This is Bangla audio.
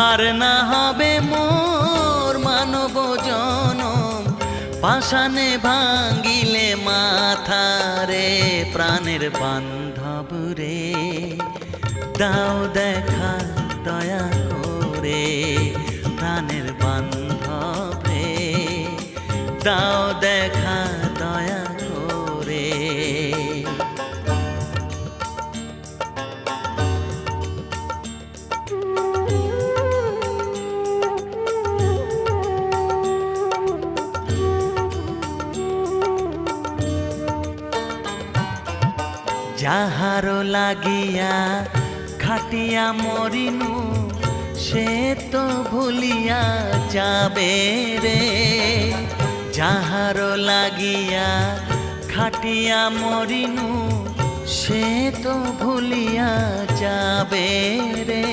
আর না হবে মোর মানব জনম, পাষাণে ভাঙ্গিলে মাথা রে। প্রাণের বান্ধব রে, দাও দেখা দয়া করে। প্রাণের বান্ধব রে, দাও দেখা দয়া করে। যাহারো লাগিয়া খাটিয়া মরিনু, সে তো ভুলিয়া যাবে রে। যাহারো লাগিয়া খাটিয়া মরিনু, সে তো ভুলিয়া যাবে রে।